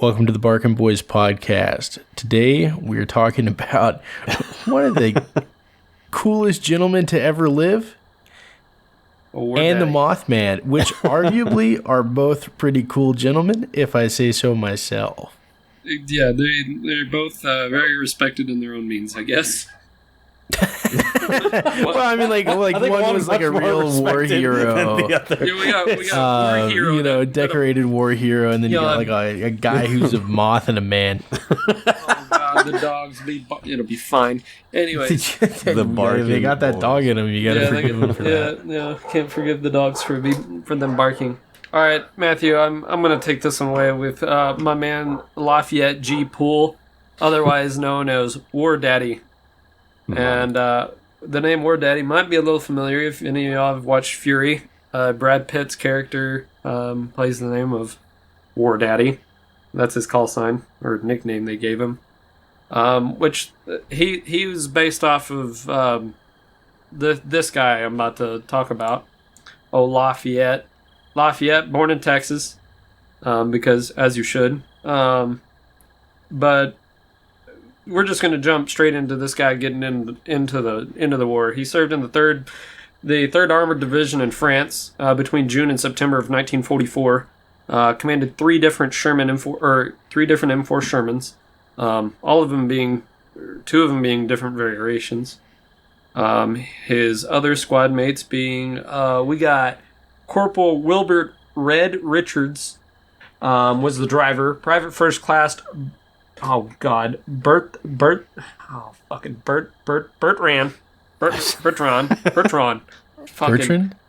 Welcome to the Barkin Boys podcast. Today we're talking about one of the coolest gentlemen to ever live and the Mothman, which arguably are both pretty cool gentlemen, if I say so myself. Yeah, they're both very respected in their own means, I guess. Well, I mean, like one was like a real war hero. Yeah, we got a war hero. You know, decorated war hero, and then you got like a guy who's a moth and a man. Oh God, the dogs it'll be fine. Anyways, they got that dog in them. You gotta forgive them for that. Yeah, can't forgive the dogs for them barking. All right, Matthew, I'm gonna take this one away with my man Lafayette G. Poole, otherwise known as War Daddy. And the name War Daddy might be a little familiar if any of y'all have watched Fury. Brad Pitt's character plays the name of War Daddy. That's his call sign, or nickname they gave him. Which he was based off of this guy I'm about to talk about. Lafayette. Lafayette, born in Texas, because as you should. But we're just going to jump straight into this guy getting into the war. He served in the third Armored Division in France between June and September of 1944. Commanded three different M4 Shermans, all of them being, two of them being different variations. His other squad mates being, we got Corporal Wilbert Red Richards was the driver, Private First Class. Oh God, Bertrand. Bertrand?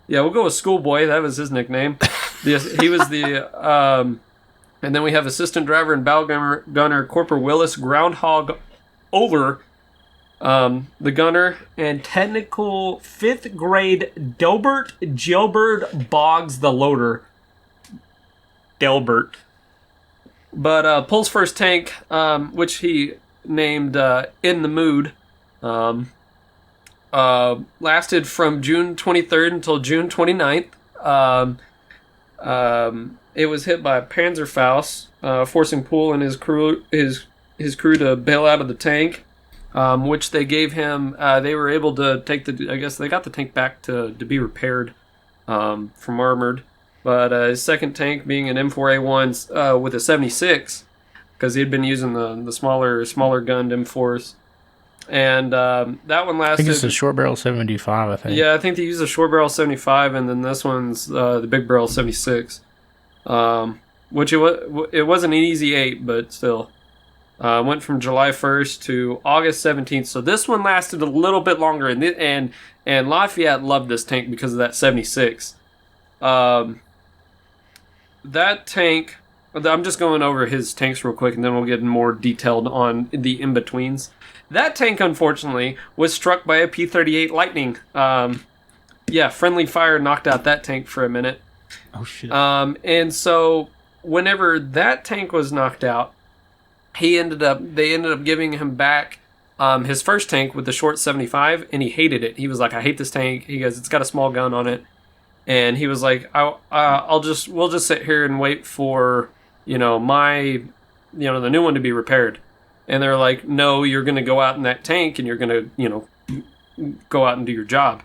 Yeah, we'll go with Schoolboy. That was his nickname. He was the, and then we have assistant driver and bow gunner Corporal Willis Groundhog Over, the gunner, and technical 5th grade Delbert Gilbert Boggs the loader. Delbert. But Pole's first tank, which he named In the Mood, lasted from June 23rd until June 29th. It was hit by a Panzerfaust, forcing Pole and his crew to bail out of the tank, which they gave him. They were able to take I guess they got the tank back to be repaired from armored. But his second tank being an M4A1 with a 76, because he had been using the smaller gunned M4s. And that one lasted... I think it's a short barrel 75, I think. Yeah, I think they used a short barrel 75, and then this one's the big barrel 76. Which it wasn't an easy 8, but still. Went from July 1st to August 17th. So this one lasted a little bit longer, and Lafayette loved this tank because of that 76. That tank, I'm just going over his tanks real quick, and then we'll get more detailed on the in-betweens. That tank, unfortunately, was struck by a P-38 Lightning. Friendly fire knocked out that tank for a minute. Oh, shit. And so, whenever that tank was knocked out, they ended up giving him back his first tank with the short 75, and he hated it. He was like, I hate this tank. He goes, it's got a small gun on it. And he was like, we'll just sit here and wait for, the new one to be repaired. And they're like, no, you're going to go out in that tank and you're going to, go out and do your job.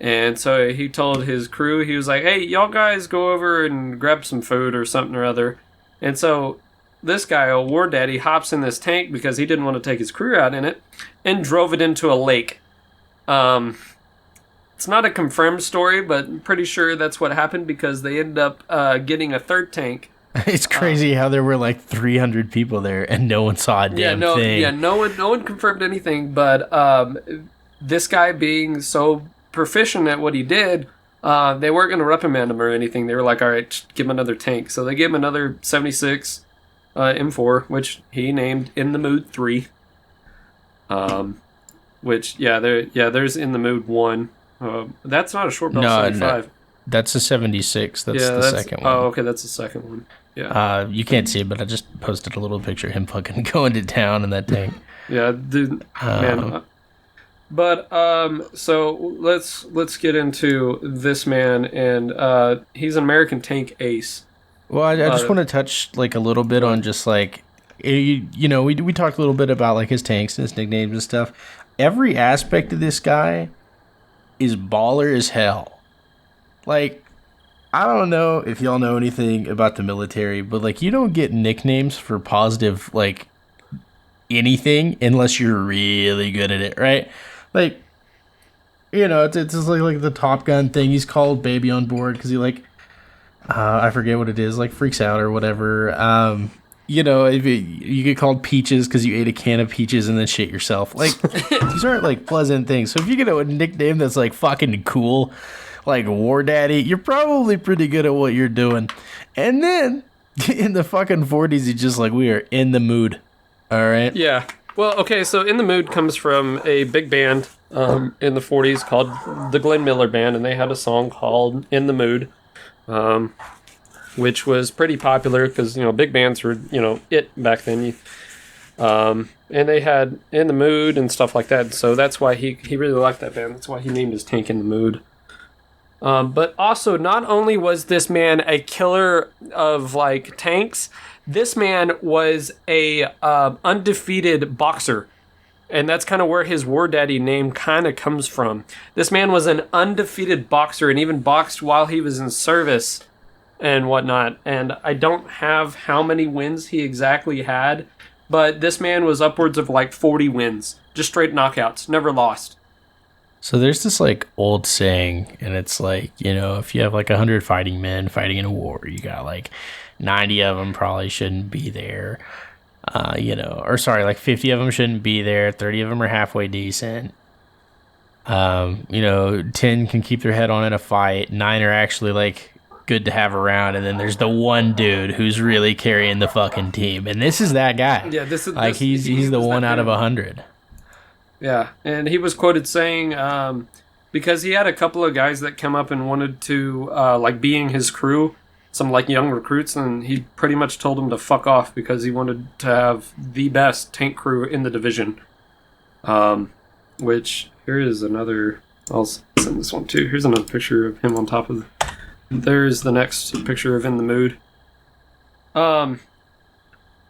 And so he told his crew, he was like, hey, y'all guys go over and grab some food or something or other. And so this guy, War Daddy, hops in this tank because he didn't want to take his crew out in it and drove it into a lake. It's not a confirmed story, but I'm pretty sure that's what happened because they ended up getting a third tank. It's crazy how there were like 300 people there and no one saw a damn thing. Yeah, no one confirmed anything, but this guy being so proficient at what he did, they weren't going to reprimand him or anything. They were like, all right, give him another tank. So they gave him another 76 M4, which he named In the Mood 3. There's In the Mood 1. That's not a short barrel 75. No, that's a 76. That's the second one. Oh, okay, that's the second one. Yeah. You can't see it, but I just posted a little picture of him fucking going to town in that tank. Yeah, dude, man. But so let's get into this man, and he's an American tank ace. Well, I just want to touch like a little bit on just like, you know, we talked a little bit about like his tanks and his nicknames and stuff. Every aspect of this guy is baller as hell. Like, I don't know if y'all know anything about the military, but like you don't get nicknames for positive like anything unless you're really good at it, right? Like, you know, it's just like the Top Gun thing. He's called Baby on Board because he like, I forget what it is, like freaks out or whatever. You know, you get called Peaches because you ate a can of peaches and then shit yourself. Like, these aren't like pleasant things. So if you get a nickname that's like fucking cool, like War Daddy, you're probably pretty good at what you're doing. And then in the fucking 40s, he's just like, we are in the mood. All right. Yeah. Well, okay. So In the Mood comes from a big band in the 40s called the Glenn Miller Band, and they had a song called In the Mood, which was pretty popular because, you know, big bands were, you know, it back then. And they had In the Mood and stuff like that. So that's why he really liked that band. That's why he named his tank In the Mood. But also, not only was this man a killer of like tanks, this man was a undefeated boxer, and that's kind of where his War Daddy name kind of comes from. This man was an undefeated boxer, and even boxed while he was in service and whatnot. And I don't have how many wins he exactly had, but this man was upwards of like 40 wins, just straight knockouts, never lost. So there's this like old saying, and it's like, you know, if you have like 100 fighting men fighting in a war, you got like 90 of them probably shouldn't be there, you know, or sorry, like 50 of them shouldn't be there. 30 of them are halfway decent. You know, 10 can keep their head on in a fight. 9 are actually like good to have around. And then there's the one dude who's really carrying the fucking team. And this is that guy. Yeah, this is like, he's the one out of 100. Yeah, and he was quoted saying, because he had a couple of guys that come up and wanted to, like, be in his crew, some, like, young recruits, and he pretty much told them to fuck off because he wanted to have the best tank crew in the division. Which, here is another, I'll send this one too. Here's another picture of him on top of, there's the next picture of In the Mood.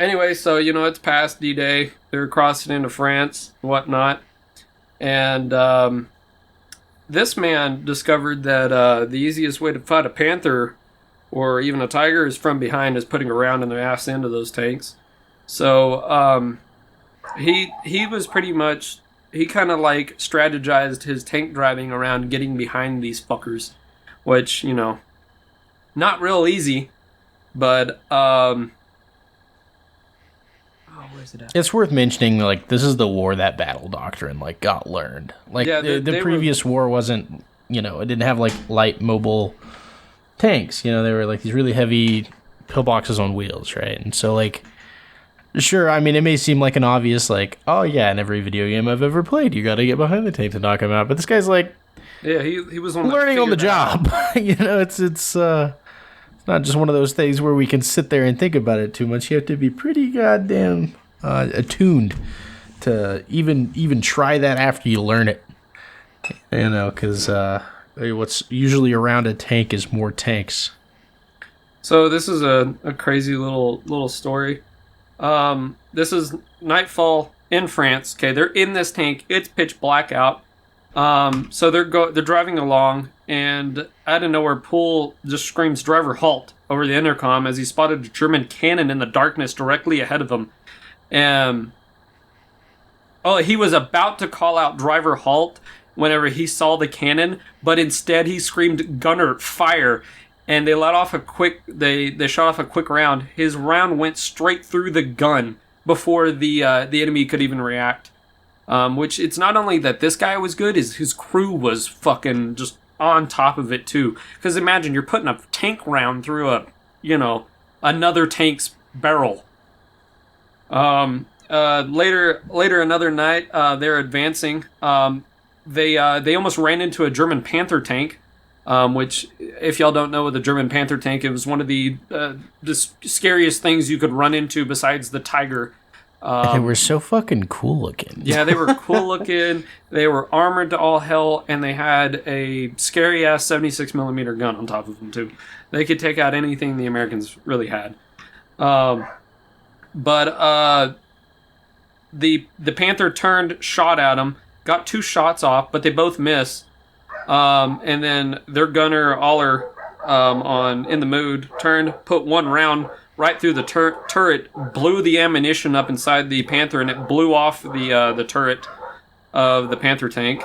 Anyway, so, you know, it's past D-Day. They're crossing into France and whatnot. And this man discovered that the easiest way to fight a panther or even a tiger is from behind, is putting a round in the ass end of those tanks. So he was pretty much, he kind of like strategized his tank driving around getting behind these fuckers. Which, you know, not real easy, but... It's worth mentioning, like, this is the war that battle doctrine, like, got learned. Like, yeah, the previous war wasn't, you know, it didn't have, like, light mobile tanks. You know, they were, like, these really heavy pillboxes on wheels, right? And so, like, sure, I mean, it may seem like an obvious, like, oh, yeah, in every video game I've ever played, you gotta get behind the tank to knock him out. But this guy's, like, yeah, he was learning on the job. You know, it's not just one of those things where we can sit there and think about it too much. You have to be pretty goddamn attuned to even try that after you learn it. You know, because what's usually around a tank is more tanks. So this is a crazy little story. This is nightfall in France. Okay, they're in this tank. It's pitch black out. So they're driving along, and out of nowhere, Poole just screams, "Driver, halt!" over the intercom as he spotted a German cannon in the darkness directly ahead of him. He was about to call out "Driver, halt!" whenever he saw the cannon, but instead he screamed, "Gunner, fire!" And they let off they shot off a quick round. His round went straight through the gun before the enemy could even react. Which, it's not only that this guy was good, his crew was fucking just on top of it too. Because imagine, you're putting a tank round through another tank's barrel. Later another night, they're advancing. They almost ran into a German Panther tank, which, if y'all don't know, the German Panther tank, it was one of the scariest things you could run into besides the Tiger. They were so fucking cool looking. Yeah, they were cool looking. They were armored to all hell, and they had a scary ass 76 millimeter gun on top of them too. They could take out anything the Americans really had. But the Panther turned, shot at them, got 2 shots off, but they both missed. And then their gunner, Aller, in the mood, turned, put 1 round right through the turret, blew the ammunition up inside the Panther, and it blew off the turret of the Panther tank.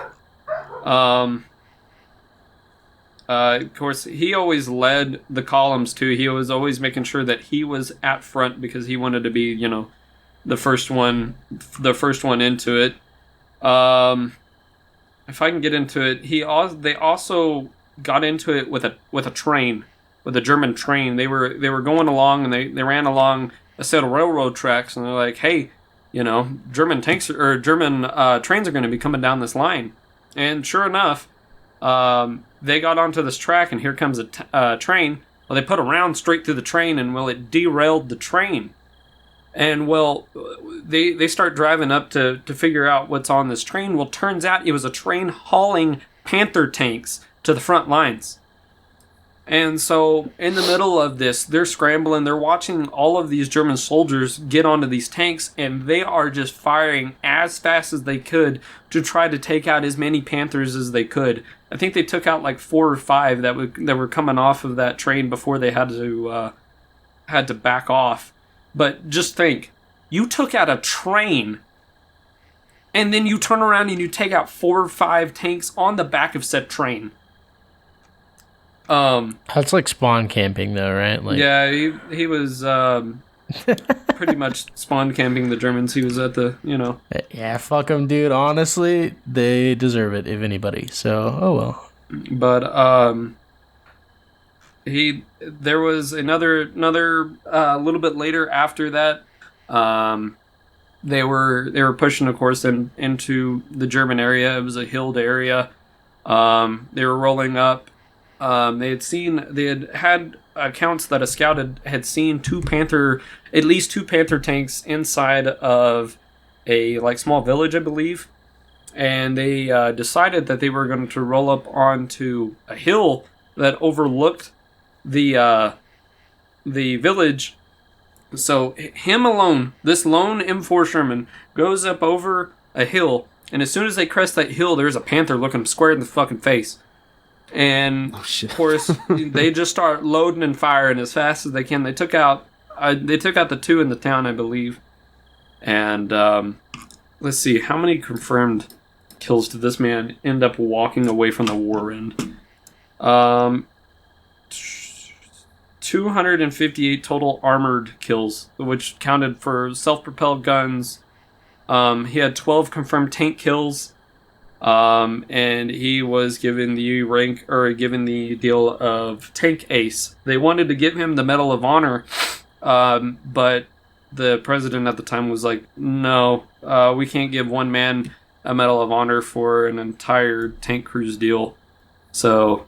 Of course, he always led the columns too. He was always making sure that he was at front because he wanted to be, the first one into it. If I can get into it, they also got into it with a train. With a German train. They were going along, and they ran along a set of railroad tracks, and they're like, hey, German trains are going to be coming down this line. And sure enough, they got onto this track, and here comes a train. Well, they put a round straight through the train, and it derailed the train. And they start driving up to figure out what's on this train. Well, turns out it was a train hauling Panther tanks to the front lines. And so, in the middle of this, they're scrambling. They're watching all of these German soldiers get onto these tanks, and they are just firing as fast as they could to try to take out as many Panthers as they could. I think they took out like 4 or 5 that were coming off of that train before they had to back off. But just think, you took out a train, and then you turn around and you take out 4 or 5 tanks on the back of said train. That's like spawn camping, though, right? Like, yeah, he was pretty much spawn camping the Germans. He was at the, Yeah, fuck them, dude. Honestly, they deserve it, if anybody. So, oh well. But there was another little bit later after that. They were pushing, of course, into the German area. It was a hilled area. They were rolling up. They had accounts that a scout had seen at least two Panther tanks inside of a small village, I believe, and they decided that they were going to roll up onto a hill that overlooked the village. So him alone, this lone M4 Sherman, goes up over a hill, and as soon as they crest that hill, there's a Panther looking square in the fucking face. And of course, they just start loading and firing as fast as they can. They took out the 2 in the town, I believe. And let's see, how many confirmed kills did this man end up walking away from the war in? 258 total armored kills, which counted for self-propelled guns. He had 12 confirmed tank kills. And he was given the deal of tank ace. They wanted to give him the Medal of Honor, but the president at the time was like, no, we can't give one man a Medal of Honor for an entire tank cruise deal. So,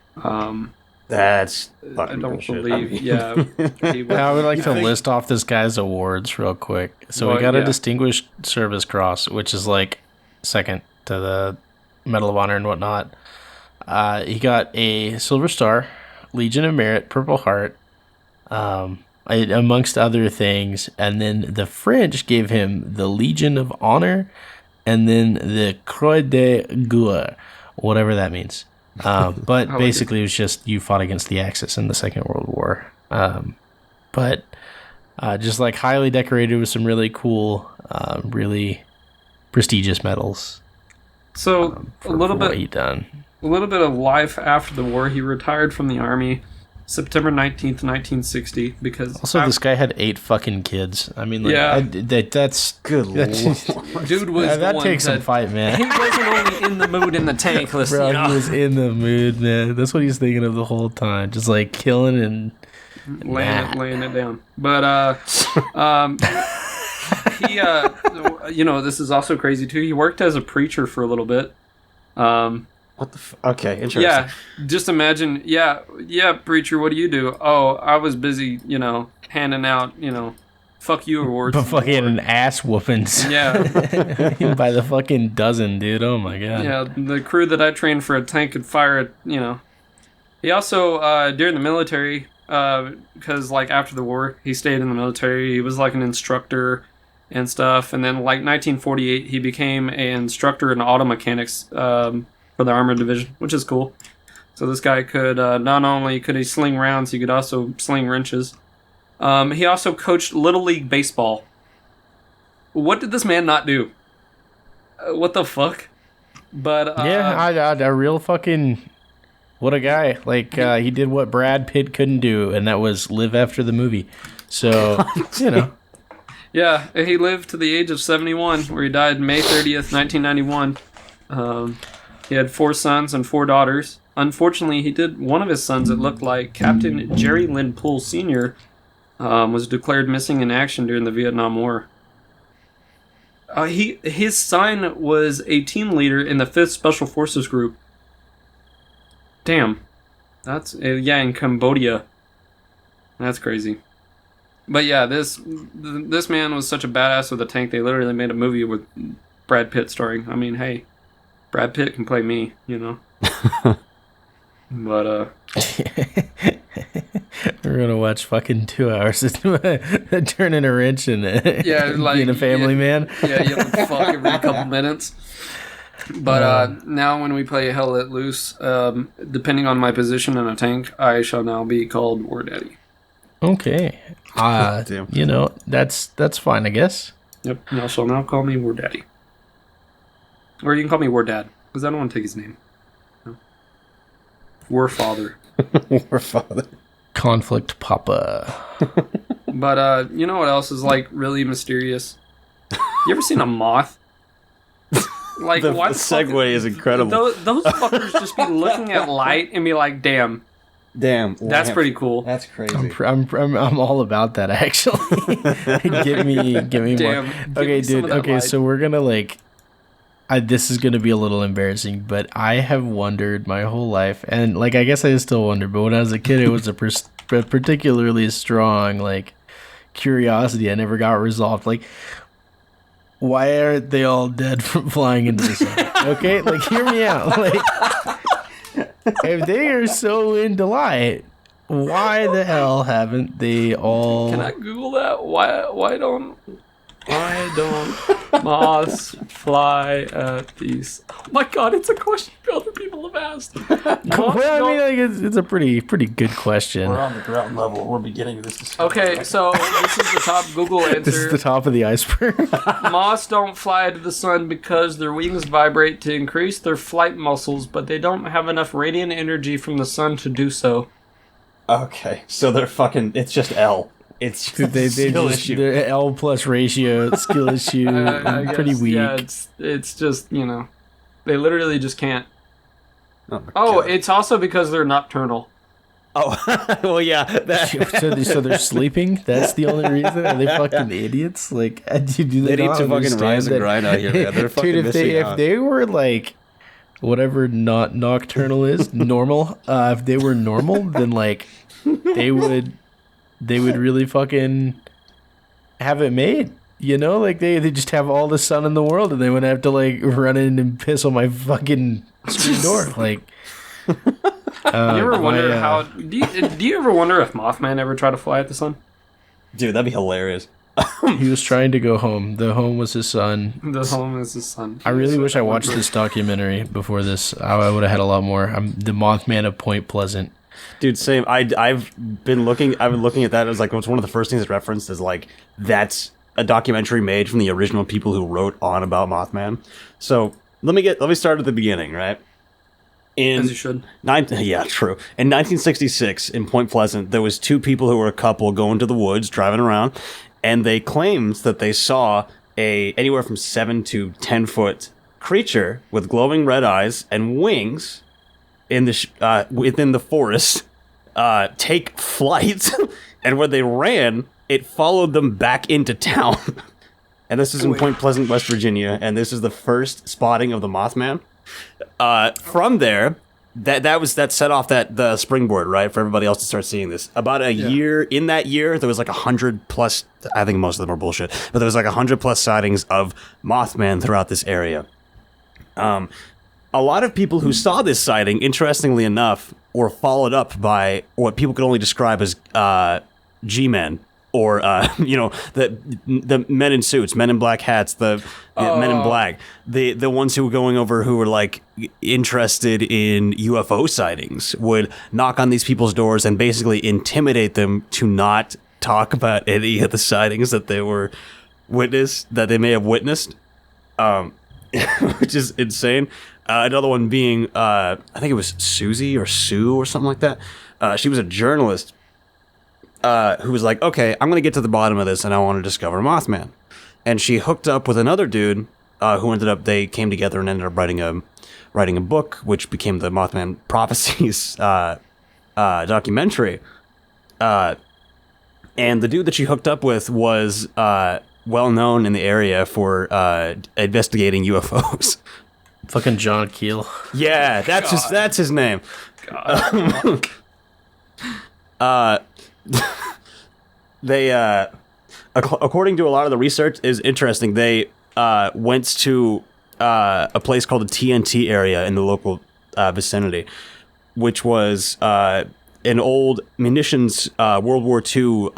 that's I don't bullshit. believe, yeah. I would like to list off this guy's awards real quick. So we got a Distinguished Service Cross, which is like second to the Medal of Honor and whatnot. He got a Silver Star, Legion of Merit, Purple Heart, amongst other things. And then the French gave him the Legion of Honor and then the Croix de Guerre, whatever that means. But basically it was just you fought against the Axis in the Second World War. But just highly decorated with some really cool, really prestigious medals. So a little bit of life after the war. He retired from the army September 19th, 1960, because also this guy had 8 fucking kids. I mean, that's good. Dude was that takes some fight, man. He wasn't only in the mood in the tank. Listen, bro, he was in the mood, man. That's what he's thinking of the whole time, just killing and laying it down. But he, this is also crazy too. He worked as a preacher for a little bit. What the okay, interesting. Yeah, just imagine, yeah, preacher, what do you do? Oh, I was busy, handing out, fuck you awards. But fucking ass whoopings. Yeah. By the fucking dozen, dude. Oh my god. Yeah, the crew that I trained for a tank could fire it, you know. He also, during the military, because, like, after the war, he stayed in the military. He was, like, an instructor and stuff. And then, like, 1948, he became an instructor in auto mechanics for the Armored Division, which is cool. So this guy could, not only could he sling rounds, he could also sling wrenches. He also coached Little League Baseball. What did this man not do? What the fuck? But yeah, a real fucking... What a guy. Like, he did what Brad Pitt couldn't do, and that was live after the movie. So, you know. Yeah, he lived to the age of 71, where he died May 30th, 1991. He had 4 sons and 4 daughters. Unfortunately, he did one of his sons, it looked like, Captain Jerry Lynn Poole Sr., was declared missing in action during the Vietnam War. His son was a team leader in the 5th Special Forces Group. Damn. That's, in Cambodia. That's crazy. But yeah, this man was such a badass with a tank, they literally made a movie with Brad Pitt starring. I mean, hey, Brad Pitt can play me, you know? But, we're gonna watch fucking 2 hours of turning a wrench and being a family man. Yeah, you have to fuck every couple minutes. But now when we play Hell Let Loose, depending on my position in a tank, I shall now be called War Daddy. Okay. You know, that's fine, I guess. Yep, y'all shall now call me War Daddy. Or you can call me War Dad, because I don't want to take his name. No. War Father. War Father. Conflict Papa. But, you know what else is, like, really mysterious? You ever seen a moth? Like, the segue is incredible. Those fuckers just be looking at light and be like, damn. That's pretty cool. That's crazy. I'm all about that, actually. give me damn, more. Okay, dude. Okay, light. So we're gonna this is gonna be a little embarrassing, but I have wondered my whole life, and like I guess I still wonder, but when I was a kid, it was a particularly strong like curiosity. I never got resolved. Like, why aren't they all dead from flying into the sun? Okay, like hear me out. Like, if they are so into light, why the hell haven't they all? Can I Google that? Why don't moths fly at these? Oh my god, it's a question other people have asked. Well, I mean, it's a pretty good question. We're on the ground level. We're beginning this discussion. Okay, so this is the top Google answer. This is the top of the iceberg. Moths don't fly to the sun because their wings vibrate to increase their flight muscles, but they don't have enough radiant energy from the sun to do so. Okay, so they're fucking. It's just L. It's skill issue. Their L plus ratio skill issue. Pretty weak. Yeah, it's just, you know, they literally just can't. Oh, it's also because they're nocturnal. Oh, well, yeah. So they're sleeping? That's the only reason? Are they fucking idiots? Like, do they need to fucking rise and grind out here, man. They're fucking missing out. If they were like, whatever not nocturnal is, normal, if they were normal, then like, they would really fucking have it made. You know, like they just have all the sun in the world and they wouldn't have to like run in and piss on my fucking screen door. Like, you ever wonder how? Do you ever wonder if Mothman ever tried to fly at the sun? Dude, that'd be hilarious. He was trying to go home. The home was his son. The home is his son. I really wish I watched this documentary before this. I would have had a lot more. The Mothman of Point Pleasant. Dude, same. I've been looking at that. It was like, it's one of the first things it referenced is like, that's a documentary made from the original people who wrote on about Mothman. So let me start at the beginning, right? As you should. Yeah, true. In 1966, in Point Pleasant, there was 2 people who were a couple going to the woods, driving around, and they claimed that they saw anywhere from 7 to 10 foot creature with glowing red eyes and wings in the within the forest take flight, and when they ran, it followed them back into town. And this is in Point Pleasant, West Virginia, and this is the first spotting of the Mothman. From there, that set off the springboard, right, for everybody else to start seeing this. About a year, in that year, there was like 100 plus, I think most of them are bullshit, but there was like 100 plus sightings of Mothman throughout this area. A lot of people who saw this sighting, interestingly enough, were followed up by what people could only describe as G-men, or the men in suits, men in black hats, the men in black, the ones who were going over who were like interested in UFO sightings would knock on these people's doors and basically intimidate them to not talk about any of the sightings that they may have witnessed, which is insane. Another one being, I think it was Susie or Sue or something like that. She was a journalist who was like, okay, I'm going to get to the bottom of this and I want to discover Mothman. And she hooked up with another dude they came together and ended up writing a book, which became the Mothman Prophecies documentary. And the dude that she hooked up with was well known in the area for investigating UFOs. Fucking John Keel. Yeah, that's his name. They according to a lot of the research is interesting. They went to a place called the TNT area in the local vicinity, which was an old munitions World War II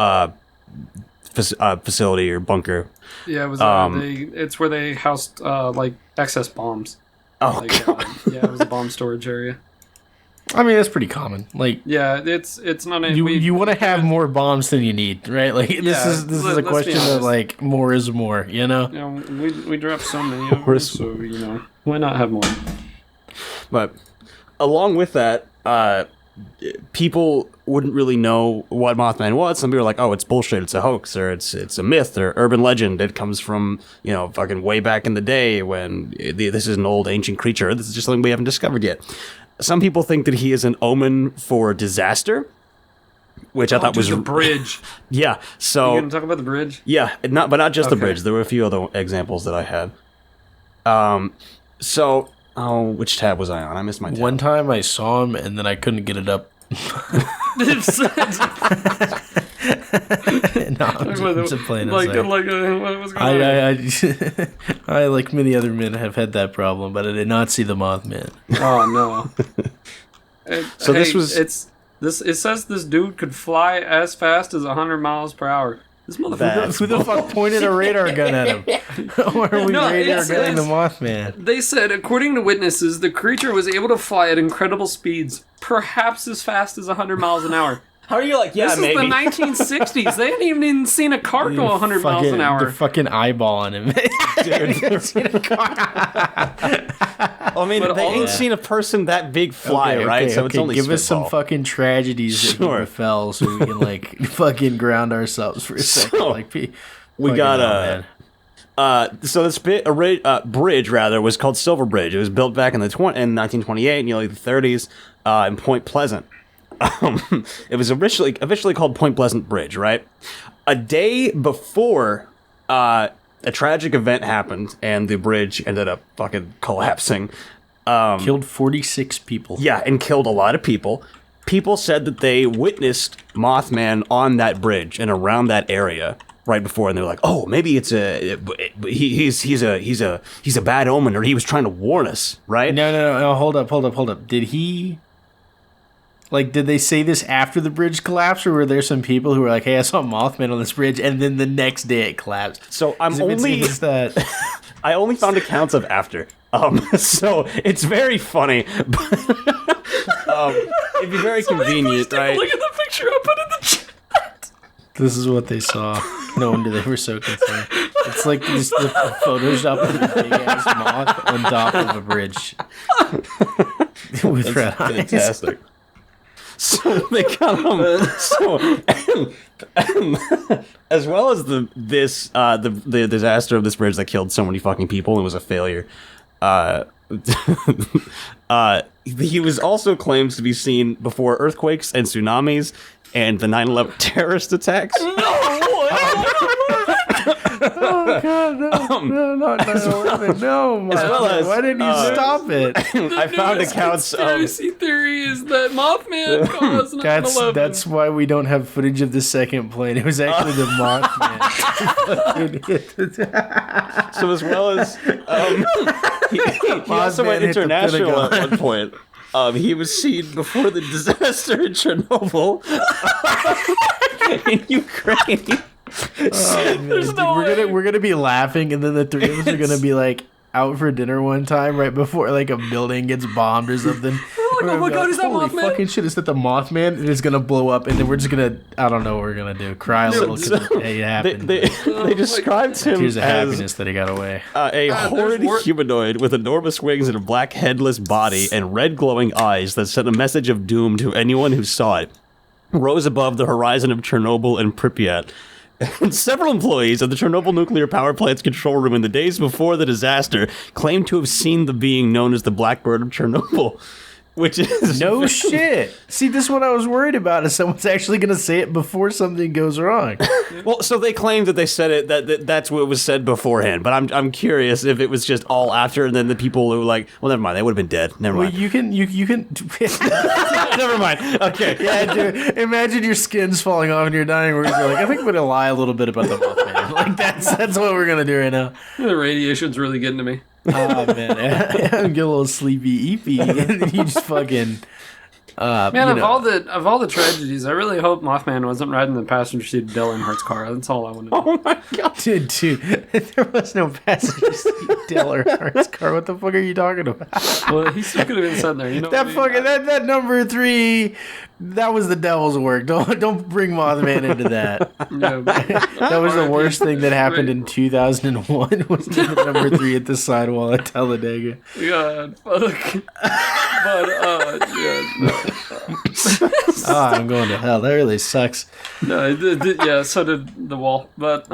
facility or bunker. Yeah, it was. It's where they housed like excess bombs. Oh, God. Yeah, it was a bomb storage area. I mean, that's pretty common. Like, yeah, it's not. You want to have more bombs than you need, right? Like, this is a question of like more is more. You know. You know, we dropped so many of them, so why not have more? But along with that, people wouldn't really know what Mothman was. Some people are like, oh, it's bullshit, it's a hoax, or it's a myth, or urban legend. It comes from, fucking way back in the day when this is an old ancient creature. This is just something we haven't discovered yet. Some people think that he is an omen for disaster, which I thought was the bridge. Yeah, so you gonna talk about the bridge? Yeah, not just the bridge. There were a few other examples that I had. Which tab was I on? I missed my tab. One time I saw him and then I couldn't get it up. No, I'm just playing what was going on? I, like many other men, have had that problem, but I did not see the Mothman. Oh no! So it says this dude could fly as fast as 100 miles per hour. This motherfucker. Who the fuck pointed a radar gun at him? Why are we radar gunning the Mothman? They said, according to witnesses, the creature was able to fly at incredible speeds, perhaps as fast as 100 miles an hour. How are you like, yeah, this maybe? This is the 1960s. They hadn't even seen a car go 100 miles an hour. They're fucking eyeballing him. I mean, they ain't seen a person that big fly, right? So it's only give us some fucking tragedies that befell so we can, like, fucking ground ourselves for a second. Like, we got so this bridge, rather, was called Silver Bridge. It was built back in 1928, nearly the 30s, in Point Pleasant. It was officially called Point Pleasant Bridge, right? A day before a tragic event happened and the bridge ended up fucking collapsing. Killed 46 people. Yeah, and killed a lot of people. People said that they witnessed Mothman on that bridge and around that area right before, and they were like, "Oh, maybe it's he's a bad omen, or he was trying to warn us." Right? No. Hold up. Did he? Like, did they say this after the bridge collapsed, or were there some people who were like, "Hey, I saw Mothman on this bridge," and then the next day it collapsed? So I only found accounts of after. So it's very funny. It'd be very convenient, right? Look at the picture I put in the chat. This is what they saw. No wonder they were so concerned. It's like the Photoshop of a big ass moth on top of a bridge with red eyes. Fantastic. So they got as well as the disaster of this bridge that killed so many fucking people and was a failure. He was also claimed to be seen before earthquakes and tsunamis and the 9/11 terrorist attacks. No! God, no, not 9/11. No, Mothman. Why didn't you stop it? I found accounts of... conspiracy theory is that Mothman caused 9/11. That's why we don't have footage of the second plane. It was actually the Mothman. So as well as... he also went international at one point. He was seen before the disaster in Chernobyl in Ukraine. There's no way. We're gonna be laughing, and then the three of us are gonna be like out for dinner one time right before like a building gets bombed or something. Oh my God, is that Holy Mothman? fucking shit! Is that the Mothman? It is gonna blow up, and then we're just gonna I don't know what we're gonna do. Cry a little because it happened. They described him Tears of as happiness that he got away. a horrid humanoid with enormous wings and a black headless body and red glowing eyes that sent a message of doom to anyone who saw it. Rose above the horizon of Chernobyl and Pripyat. And several employees of the Chernobyl nuclear power plant's control room in the days before the disaster claimed to have seen the being known as the Blackbird of Chernobyl. Which is... No shit. See, this is what I was worried about, is someone's actually going to say it before something goes wrong. Well, so they claimed that they said it, that's what was said beforehand, but I'm curious if it was just all after, and then the people who were like, well, never mind, they would have been dead. Never mind. Well, you can. Never mind. Okay. Yeah, dude. Imagine your skin's falling off and you're dying. Where you're like, I think I'm gonna lie a little bit about the Mothman. Like that's what we're gonna do right now. The radiation's really getting to me. Oh man, I get a little sleepy, eepy, and then you just fucking. Man, of all the tragedies, I really hope Mothman wasn't riding the passenger seat of Dale Earnhardt's car. That's all I want to know. Oh my God. Dude, there was no passenger seat Dale Earnhardt's car. What the fuck are you talking about? Well, he still could have been sitting there. You know That what I mean? fucking that number 3, that was the devil's work. Don't bring Mothman into that. Yeah, That was the worst thing that happened in 2001. Was the number 3 at the sidewall at Talladega. God, fuck. But yeah, no. Oh, I'm going to hell. That really sucks. No, yeah, so did the wall. But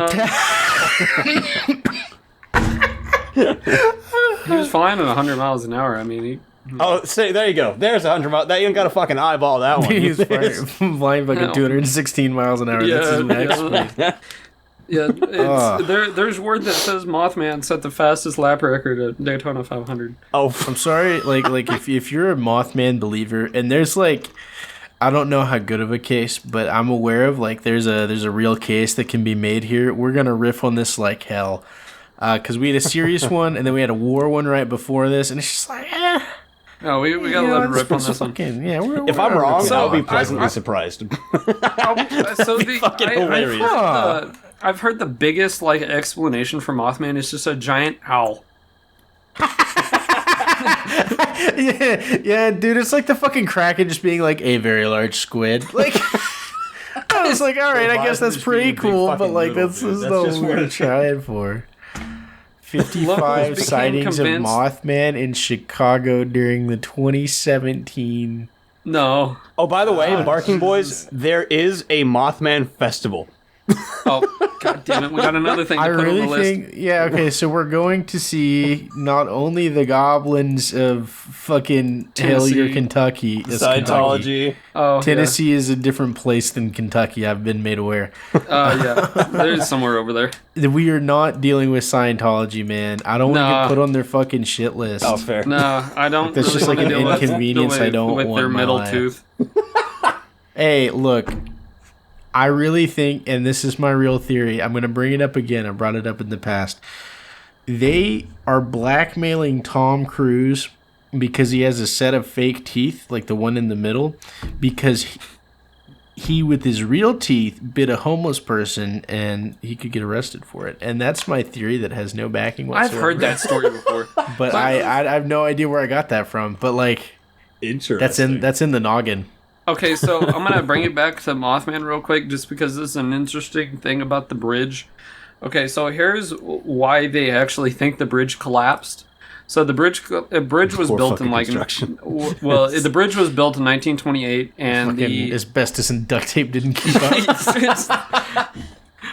he was flying at 100 miles an hour. I mean, Oh, say there you go. There's 100 miles. That you ain't got to fucking eyeball that one. He's flying fucking 216 miles an hour. That's his max speed. Yeah, there's word that says Mothman set the fastest lap record at Daytona 500. Oh, I'm sorry. Like if you're a Mothman believer, and there's like, I don't know how good of a case, but I'm aware of like there's a real case that can be made here. We're gonna riff on this like hell, because we had a serious one, and then we had a war one right before this, and it's just like, No, we gotta let him rip on this one. Yeah, if I'm wrong, I'll be I- pleasantly surprised. So hilarious. I've heard the biggest like explanation for Mothman is just a giant owl. yeah, dude, it's like the fucking Kraken just being like a very large squid. Like, I was like, all right, I guess that's pretty cool, but like, that's not what we're trying for. 55 sightings of Mothman in Chicago during the 2017. No. Oh, by the way, Barking Boys, there is a Mothman festival. Oh, god damn it! We got another thing to I put really on the list. think, yeah, okay, so we're going to see not only the goblins of fucking Hillier, Kentucky. Scientology. Oh, Tennessee is a different place than Kentucky, I've been made aware. Yeah. There's somewhere over there. We are not dealing with Scientology, man. I don't want to get put on their fucking shit list. Oh, fair. No, I don't. That's just like an inconvenience I don't with want their in my middle life. tooth. Hey, look, I really think, and this is my real theory, I'm going to bring it up again. I brought it up in the past. They are blackmailing Tom Cruise because he has a set of fake teeth, like the one in the middle, because he with his real teeth, bit a homeless person, and he could get arrested for it. And that's my theory that has no backing whatsoever. I've heard that story before. But I have no idea where I got that from. But, like, Interesting. that's in the noggin. Okay, so I'm going to bring it back to Mothman real quick just because this is an interesting thing about the bridge. Okay, so here's why they actually think the bridge collapsed. So the bridge was built in like the bridge was built in 1928 and the asbestos and duct tape didn't keep up.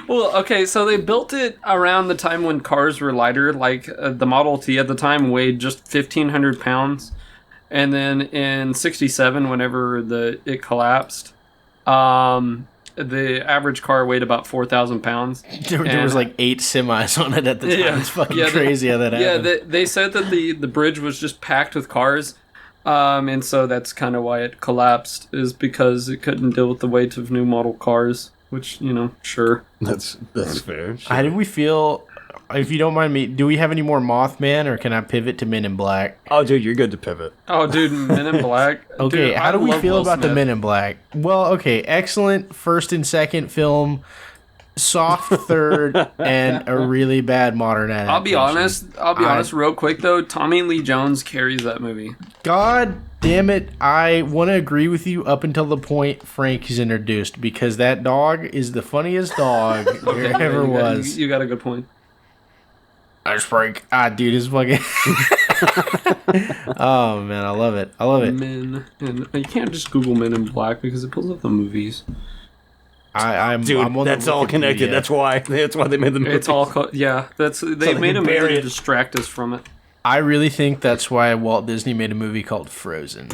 Well, okay, so they built it around the time when cars were lighter, like the Model T at the time weighed just 1,500 pounds. And then in 1967, whenever it collapsed, the average car weighed about 4,000 pounds. There was like 8 semis on it at the time. Yeah. It's fucking crazy how that happened. Yeah, they said that the bridge was just packed with cars, and so that's kind of why it collapsed, is because it couldn't deal with the weight of new model cars. Which, sure. That's fair. Sure. How did we feel? If you don't mind me, do we have any more Mothman, or can I pivot to Men in Black? Oh, dude, you're good to pivot. Oh, dude, Men in Black. Okay, Dude, how do we feel Will about Smith. the Men in Black? Well, okay, excellent first and second film, soft third, and a really bad modern adaptation. I'll be honest real quick, though. Tommy Lee Jones carries that movie. God damn it, I want to agree with you up until the point Frank is introduced, because that dog is the funniest dog there ever was. You got a good point. That's Frank. Dude, is fucking... Oh, man, I love it. Men and you can't just Google Men in Black because it pulls up the movies. Dude, I'm on that's all connected. That's why they made the movie. It's all they made a movie to distract us from it. I really think that's why Walt Disney made a movie called Frozen.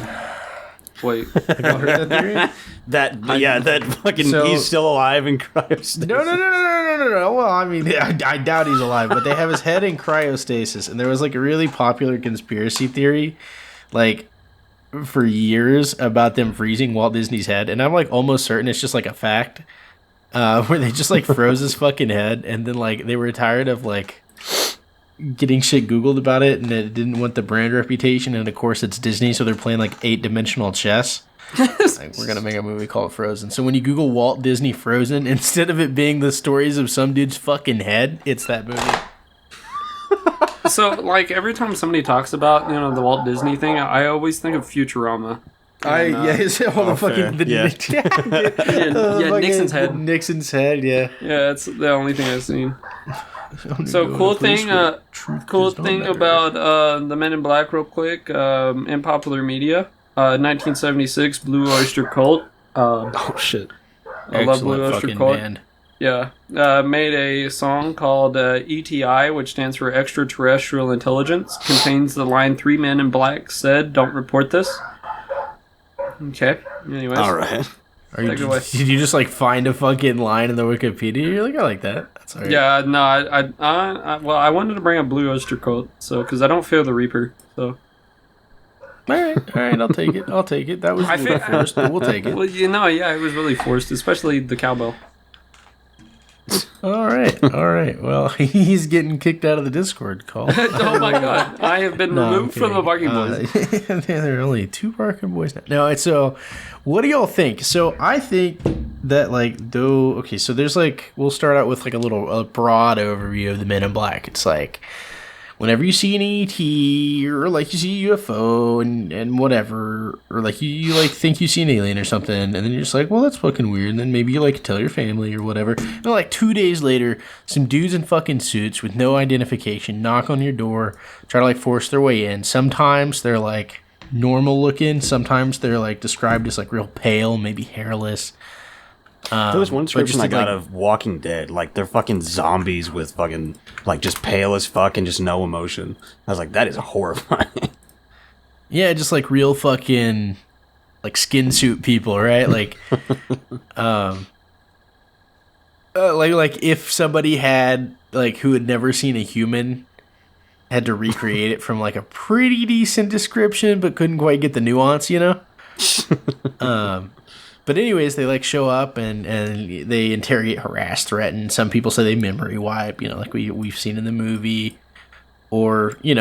Wait, Have you heard that theory? that fucking he's still alive in cryostasis. No. Well, I mean, I doubt he's alive, but they have his head in cryostasis, and there was like a really popular conspiracy theory, like for years, about them freezing Walt Disney's head, and I'm like almost certain it's just like a fact, where they just like froze his fucking head, and then like they were tired of like getting shit Googled about it, and it didn't want the brand reputation, and of course it's Disney, so they're playing like 8-dimensional chess. Like, we're gonna make a movie called Frozen. So when you Google Walt Disney Frozen, instead of it being the stories of some dude's fucking head, it's that movie. So like every time somebody talks about the Walt Disney thing, I always think of Futurama. Nixon's head. Nixon's head, yeah. Yeah, that's the only thing I've seen. So cool thing about the Men in Black, real quick, in popular media, 1976, Blue Oyster Cult. Oh shit! I love Blue Oyster Cult. Band. Yeah, made a song called ETI, which stands for Extraterrestrial Intelligence. Contains the line 3 men in black said, "Don't report this." Okay. Anyways. All right. Did you just like find a fucking line in the Wikipedia? You're like, I like that. That's all right. Yeah, no, I wanted to bring up Blue Oyster Cult, so because I don't fear the Reaper, so. All right, I'll take it. That was a little forced, but we'll take it. Well, it was really forced, especially the cowbell. All right. Well, he's getting kicked out of the Discord call. Oh my god, I have been removed from the Barkin Boys. There are only 2 Barkin Boys now. No, so what do y'all think? So I think that so there's like, we'll start out with like a broad overview of the Men in Black. It's like, whenever you see an ET, or like you see a UFO and whatever, or like you like think you see an alien or something, and then you're just like, well, that's fucking weird, and then maybe you like tell your family or whatever, and then like 2 days later, some dudes in fucking suits with no identification knock on your door, try to like force their way in. Sometimes they're like normal looking, sometimes they're like described as like real pale, maybe hairless. There was one description I got of Walking Dead, like they're fucking zombies with fucking like just pale as fuck and just no emotion. I was like, that is horrifying. Yeah, just like real fucking like skin suit people, right? Like, like if somebody had like who had never seen a human had to recreate it from like a pretty decent description, but couldn't quite get the nuance, But anyways, they like show up and they interrogate, harass, threaten. Some people say they memory wipe, like we've seen in the movie. Or, you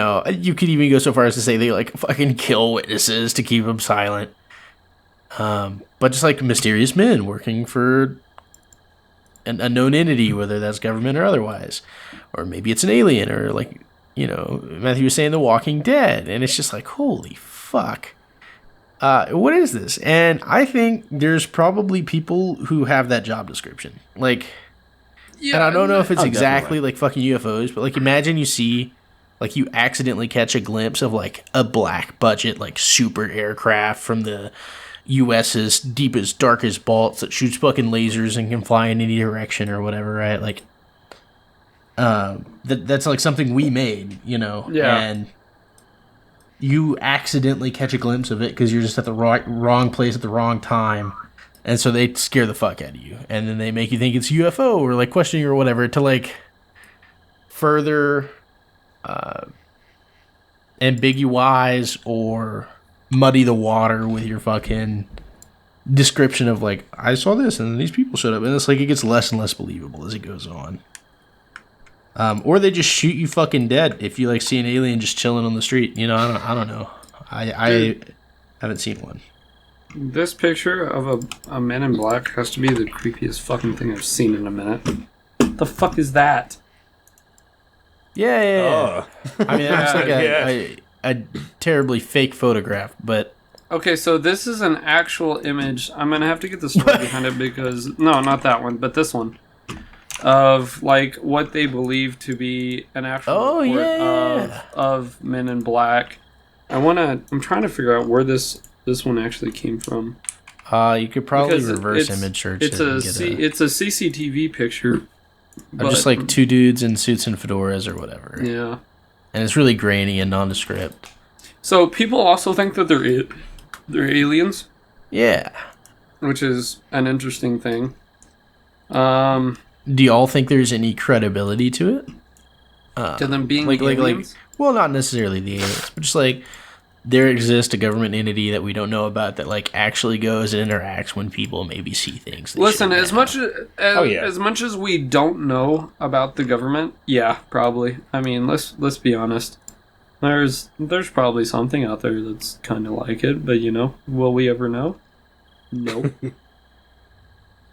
could even go so far as to say they like fucking kill witnesses to keep them silent. But just like mysterious men working for an unknown entity, whether that's government or otherwise. Or maybe it's an alien, or like, Matthew was saying The Walking Dead. And it's just like, holy fuck. What is this? And I think there's probably people who have that job description. Like, and I don't know if it's exactly like fucking UFOs, but like imagine you see, like you accidentally catch a glimpse of like a black budget, like super aircraft from the US's deepest, darkest vaults that shoots fucking lasers and can fly in any direction or whatever, right? Like, that's like something we made, Yeah. And you accidentally catch a glimpse of it because you're just at the wrong place at the wrong time, And so they scare the fuck out of you. And then they make you think it's UFO or like questioning or whatever to like further ambiguize or muddy the water with your fucking description of like, I saw this and these people showed up. And it's like it gets less and less believable as it goes on. Or they just shoot you fucking dead if you like see an alien just chilling on the street. You know, I don't know. I haven't seen one. This picture of a man in black has to be the creepiest fucking thing I've seen in a minute. What the fuck is that? Yeah. I mean, that's like a terribly fake photograph, but... Okay, so this is an actual image. I'm going to have to get the story behind it because... No, not that one, but this one. Of, like, what they believe to be an actual report of men in black. I'm trying to figure out where this one actually came from. You could probably reverse image search it's a CCTV picture. Of just like two dudes in suits and fedoras or whatever. Yeah. And it's really grainy and nondescript. So people also think that they're aliens. Yeah. Which is an interesting thing. Do you all think there's any credibility to it? To them being aliens? Well, not necessarily the aliens, but just like there exists a government entity that we don't know about that like actually goes and interacts when people maybe see things. Listen, as much as we don't know about the government, yeah, probably. I mean, let's be honest. There's probably something out there that's kind of like it, but you know, will we ever know? No.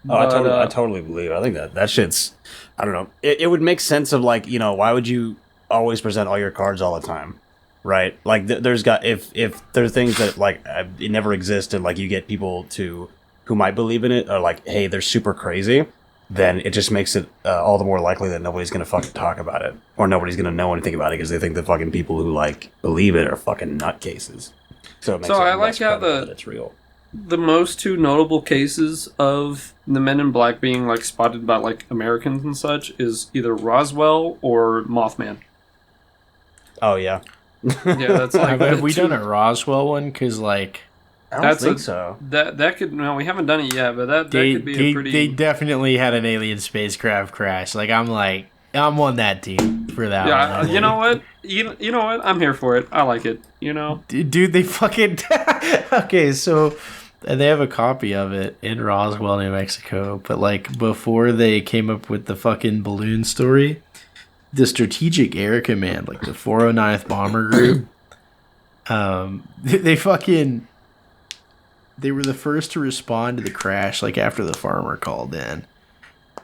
I totally believe it. I think that shit's, I don't know. It would make sense of like, you know, why would you always present all your cards all the time? Right? Like there's got, if there are things that like it never existed, like you get people who might believe in it or like, hey, they're super crazy, then it just makes it all the more likely that nobody's going to fucking talk about it or nobody's going to know anything about it because they think the fucking people who like believe it are fucking nutcases. So it makes I like how it's real. The most two notable cases of the men in black being like spotted by like Americans and such is either Roswell or Mothman. Oh yeah. Yeah, that's like have we done a Roswell one? Because like I don't think so. That could we haven't done it yet, but that could be a pretty. They definitely had an alien spacecraft crash. Like I'm on that team for that. Yeah, one. You know what? You know what? I'm here for it. I like it. You know, dude, they fucking okay. So they have a copy of it in Roswell, New Mexico. But like before they came up with the fucking balloon story, the Strategic Air Command, like the 409th Bomber Group, they were the first to respond to the crash, like after the farmer called in.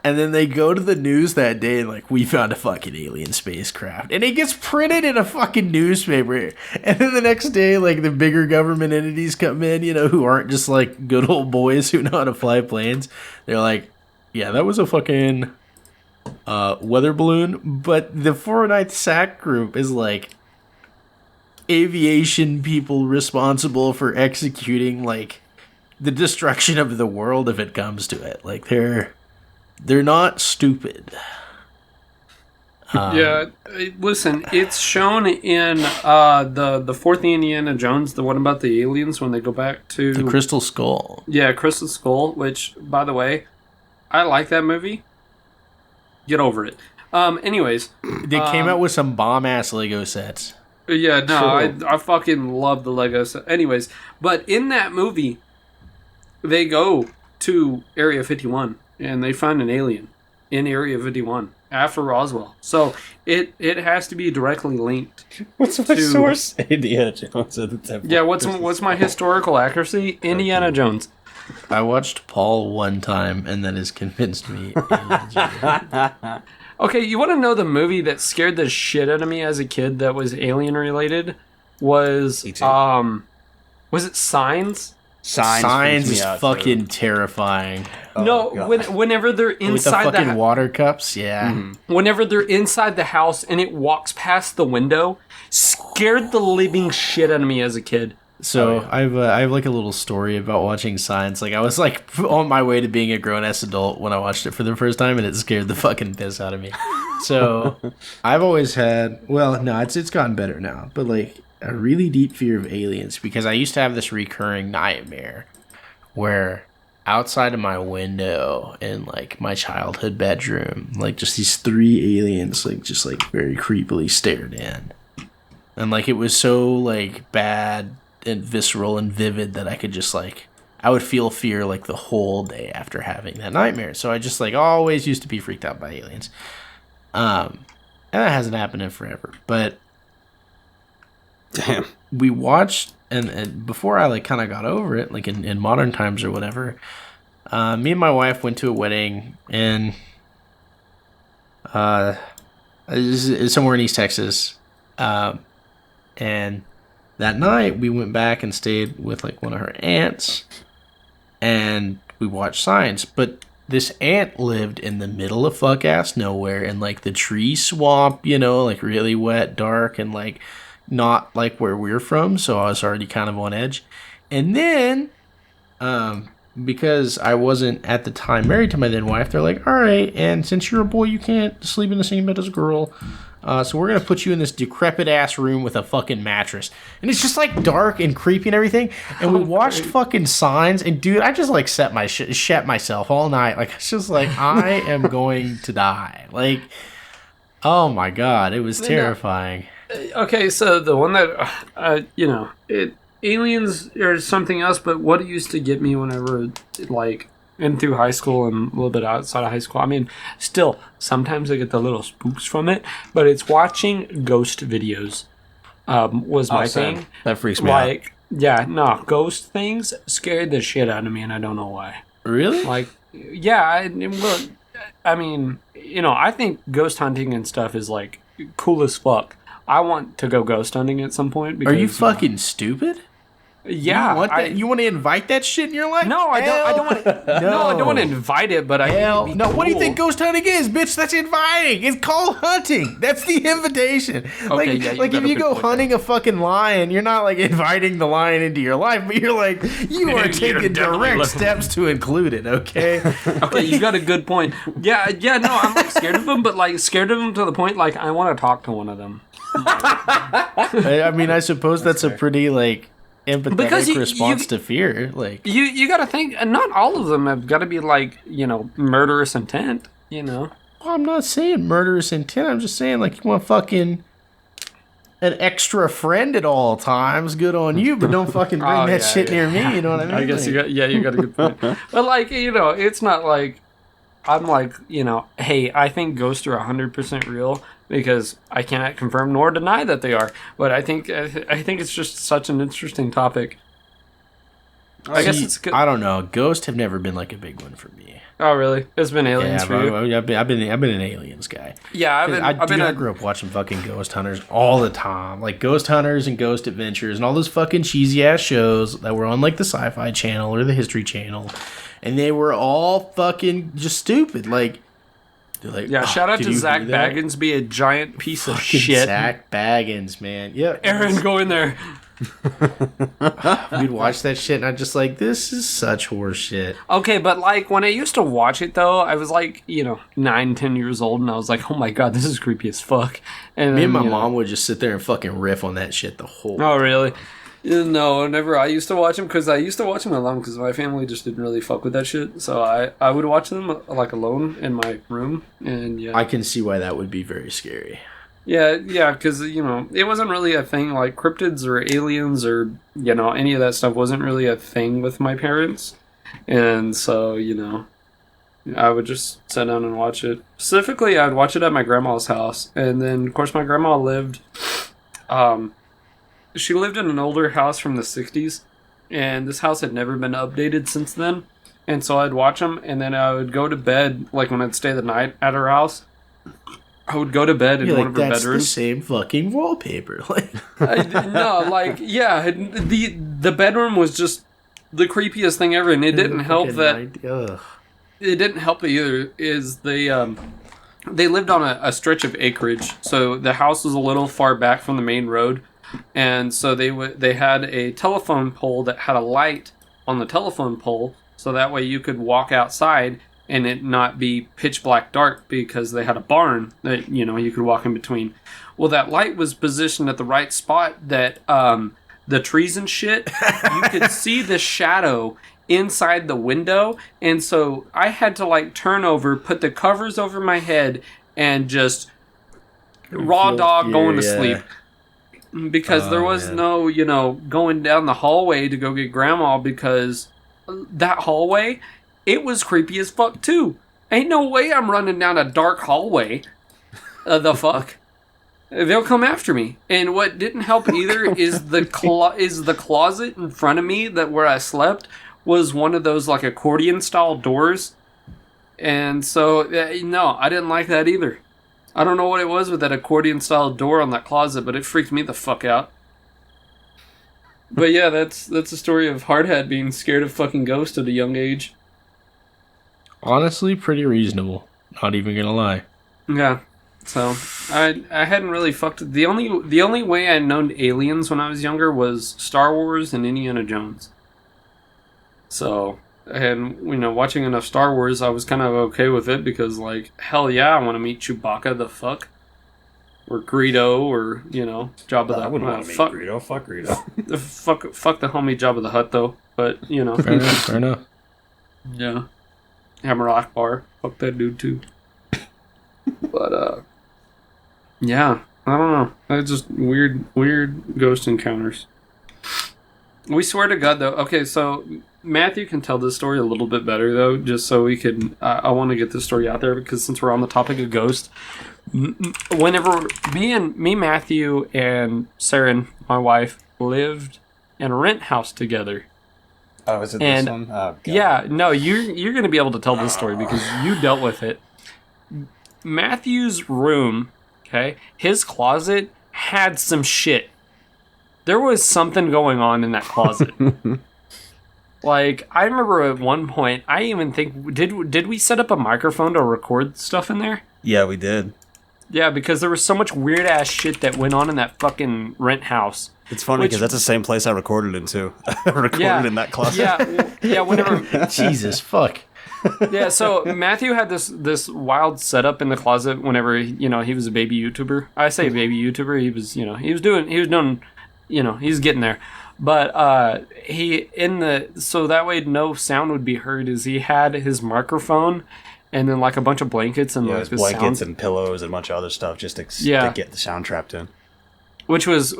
And then they go to the news that day and like, we found a fucking alien spacecraft. And it gets printed in a fucking newspaper. And then the next day, like the bigger government entities come in, you know, who aren't just like good old boys who know how to fly planes. They're like, yeah, that was a fucking weather balloon. But the 409th SAC group is like aviation people responsible for executing like the destruction of the world if it comes to it. Like they're not stupid. Yeah, listen, it's shown in the fourth Indiana Jones, the one about the aliens when they go back to the Crystal Skull. Yeah, Crystal Skull, which by the way, I like that movie. Get over it. Anyways, they came out with some bomb ass Lego sets. Yeah, no, I fucking love the Lego set. Anyways, but in that movie, they go to Area 51 and they find an alien in Area 51 after Roswell. So it has to be directly linked. What's my source? Indiana Jones at the temple. Yeah, what's my historical accuracy? Indiana Jones. I watched Paul one time, and that has convinced me. Okay, you want to know the movie that scared the shit out of me as a kid that was alien related? Was it Signs? Signs is fucking terrifying. No, whenever they're inside with the fucking water cups, yeah. Mm-hmm. Whenever they're inside the house and it walks past the window, scared the living shit out of me as a kid. So I have like a little story about watching Signs. Like I was like on my way to being a grown ass adult when I watched it for the first time, and it scared the fucking piss out of me. So I've always had, well, no, it's gotten better now, but like a really deep fear of aliens because I used to have this recurring nightmare where outside of my window in like my childhood bedroom, like just these 3 aliens like just like very creepily stared in. And like it was so like bad and visceral and vivid that I could just like I would feel fear like the whole day after having that nightmare. So I just like always used to be freaked out by aliens. And that hasn't happened in forever. But damn, we watched and before I like kind of got over it, like in modern times or whatever, me and my wife went to a wedding in somewhere in East Texas. And that night we went back and stayed with like one of her aunts and we watched Signs. But this aunt lived in the middle of fuck ass nowhere in like the tree swamp, you know, like really wet, dark, and like not like where we're from. So I was already kind of on edge. And then, because I wasn't at the time married to my then wife, they're like, all right, and since you're a boy, you can't sleep in the same bed as a girl. So we're going to put you in this decrepit ass room with a fucking mattress. And it's just like dark and creepy and everything. And we watched fucking Signs. And dude, I just like shat myself all night. Like, it's just like, I am going to die. Like, oh my God, it was terrifying. Okay, so the one that, aliens or something else, but what used to get me whenever, like, in through high school and a little bit outside of high school, I mean, still, sometimes I get the little spooks from it, but it's watching ghost videos was my thing. That freaks me out. Yeah, no, ghost things scared the shit out of me, and I don't know why. Really? Like, yeah, I mean, I think ghost hunting and stuff is, like, cool as fuck. I want to go ghost hunting at some point. Because, are you fucking stupid? Yeah, you want to invite that shit in your life? No, I don't want to. No, I don't want to invite it. But no. Cool. What do you think ghost hunting is, bitch? That's inviting. It's called hunting. That's the invitation. Okay, like if you go hunting a fucking lion, you're not like inviting the lion into your life, but you're like you are taking direct steps to include it. Okay. Okay, you got a good point. Yeah. No, I'm like scared of them, but like scared of them to the point like I want to talk to one of them. I mean, I suppose that's a pretty like empathetic response to fear. Like you got to think, not all of them have got to be like murderous intent. Well, I'm not saying murderous intent. I'm just saying like you want fucking an extra friend at all times. Good on you, but don't fucking bring that shit near me. You know what I mean? I guess you got a good point. But like it's not like I'm like hey, I think ghosts are 100% real. Because I cannot confirm nor deny that they are, but I think it's just such an interesting topic. I guess it's good. I don't know. Ghosts have never been like a big one for me. Oh really? It's been aliens for you. I've been an aliens guy. Yeah, I grew up watching fucking Ghost Hunters all the time, like Ghost Hunters and Ghost Adventures and all those fucking cheesy ass shows that were on like the Sci-Fi Channel or the History Channel, and they were all fucking just stupid. Like. Yeah, shout out to Zach Baggins, be a giant piece of shit. Zach Baggins, man. Yeah, Aaron, go in there. We'd watch that shit, and I'd just like, this is such horse shit. Okay, but like when I used to watch it though, I was like, 9-10 years old, and I was like, oh my god, this is creepy as fuck. And me and my mom would just sit there and fucking riff on that shit the whole. Oh really? No, never. I used to watch them because I used to watch them alone because my family just didn't really fuck with that shit. So I would watch them like alone in my room, and yeah. I can see why that would be very scary. Yeah, because it wasn't really a thing. Like cryptids or aliens or any of that stuff wasn't really a thing with my parents, and so I would just sit down and watch it. Specifically, I'd watch it at my grandma's house, and then of course my grandma lived. She lived in an older house from the 60s, and this house had never been updated since then. And so I'd watch them, and then I would go to bed, like when I'd stay the night at her house. I would go to bed in one of her bedrooms. That's the same fucking wallpaper. The bedroom was just the creepiest thing ever, and it didn't help that. It didn't help either. Is they lived on a stretch of acreage, so the house was a little far back from the main road. And so they had a telephone pole that had a light on the telephone pole, so that way you could walk outside and it not be pitch black dark because they had a barn that you could walk in between. Well, that light was positioned at the right spot that the trees and shit, you could see the shadow inside the window, and so I had to like turn over, put the covers over my head, and just raw dog going to sleep. Because there was no, going down the hallway to go get grandma, because that hallway, it was creepy as fuck too. Ain't no way I'm running down a dark hallway. The fuck? They'll come after me. And what didn't help either is the closet in front of me where I slept was one of those like accordion style doors. And so, no, I didn't like that either. I don't know what it was with that accordion style door on that closet, but it freaked me the fuck out. But yeah, that's a story of Hardhat being scared of fucking ghosts at a young age. Honestly, pretty reasonable. Not even gonna lie. Yeah. So I hadn't really fucked. The only way I known aliens when I was younger was Star Wars and Indiana Jones. So, and watching enough Star Wars, I was kind of okay with it, because like, hell yeah, I want to meet Chewbacca the fuck, or Greedo, or Jabba the Hutt. I wouldn't want to meet Greedo. Fuck Greedo. fuck the homie Jabba the Hutt though. But fair enough. Yeah, Hammer Akbar. Fuck that dude too. But yeah, I don't know. It's just weird ghost encounters. We swear to God, though. Okay, so Matthew can tell this story a little bit better, though, just so we could... I want to get this story out there, because since we're on the topic of ghosts, whenever me, Matthew, and Saren, my wife, lived in a rent house together. Oh, is it this one? Oh, God. Yeah, no, you're going to be able to tell this story, because you dealt with it. Matthew's room, okay, his closet had some shit. There was something going on in that closet. Like, I remember at one point, I even think, did we set up a microphone to record stuff in there? Yeah, we did. Yeah, because there was so much weird ass shit that went on in that fucking rent house. It's funny because that's the same place I recorded in too. I recorded in that closet. Yeah, whenever... Jesus, fuck. Yeah, so Matthew had this wild setup in the closet whenever, he was a baby YouTuber. I say baby YouTuber, he was doing, he's getting there. But so that way no sound would be heard, is he had his microphone and then like a bunch of blankets and like blankets and pillows and a bunch of other stuff just to get the sound trapped in. Which was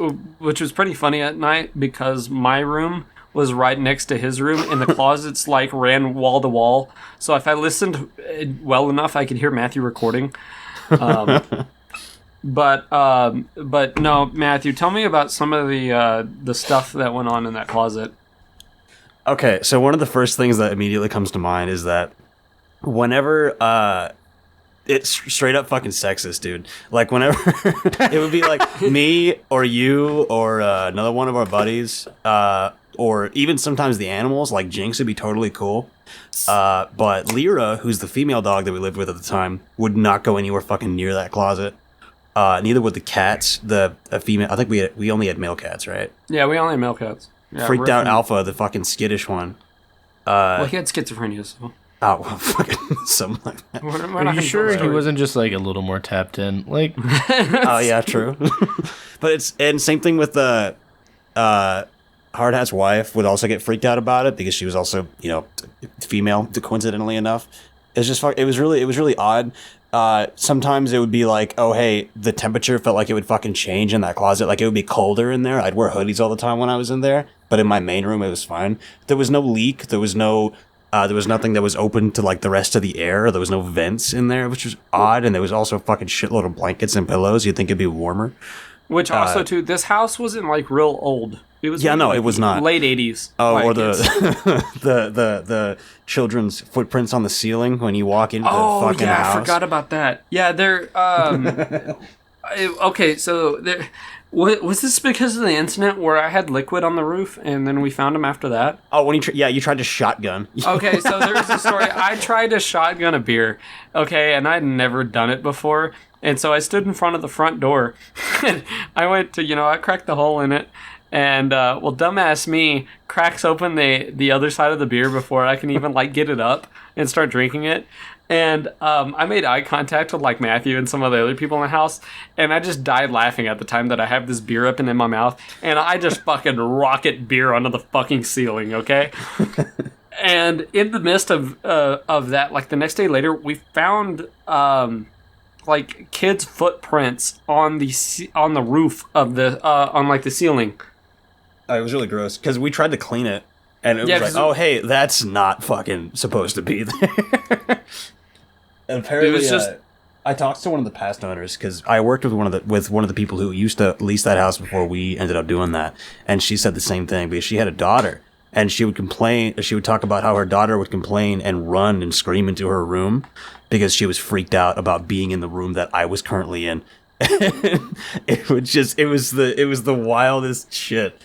pretty funny at night, because my room was right next to his room, and the closets like ran wall to wall. So if I listened well enough, I could hear Matthew recording. But no, Matthew, tell me about some of the stuff that went on in that closet. Okay, so one of the first things that immediately comes to mind is that whenever it's straight up fucking sexist, dude. Like whenever it would be like me or you or another one of our buddies, or even sometimes the animals, like Jinx would be totally cool. But Lyra, who's the female dog that we lived with at the time, would not go anywhere fucking near that closet. Neither would the cats. The female, I think we only had male cats, right? Yeah, we only had male cats. Yeah, Freaked out Alpha, the fucking skittish one. Well, he had schizophrenia, so... Oh, well, fucking something like that. Are you sure he wasn't just like a little more tapped in? Like, oh yeah, true. But same thing with the Hardhat's wife would also get freaked out about it because she was also female, coincidentally enough. It's just it was really odd. Sometimes it would be like, oh hey, the temperature felt like it would fucking change in that closet. Like it would be colder in there. I'd wear hoodies all the time when I was in there, but in my main room it was fine. There was no leak. There was nothing that was open to like the rest of the air. There was no vents in there, which was odd. And there was also a fucking shitload of blankets and pillows. You'd think it'd be warmer. Which also too, this house wasn't like real old. It was it was not late 80s. Oh, or the the children's footprints on the ceiling when you walk into the fucking house. I forgot about that. Yeah, they're okay. So there. Was this because of the incident where I had liquid on the roof and then we found him after that? Oh, when you tried to shotgun. Okay, so there's a story. I tried to shotgun a beer, okay, and I'd never done it before. And so I stood in front of the front door and I went to, I cracked the hole in it. And, dumbass me cracks open the other side of the beer before I can even, get it up and start drinking it. And I made eye contact with, Matthew and some of the other people in the house. And I just died laughing at the time that I have this beer up and in my mouth. And I just fucking rocket beer onto the fucking ceiling, okay? And in the midst of that, like the next day later, we found like kids' footprints on the roof of the on like the ceiling. It was really gross because we tried to clean it, and it was like, oh hey, that's not fucking supposed to be there. And apparently, It was just. I talked to one of the past owners because I worked with one of the people who used to lease that house before we ended up doing that, and she said the same thing because she had a daughter, and she would complain. She would talk about how her daughter would complain and run and scream into her room because she was freaked out about being in the room that I was currently in. It was the wildest shit.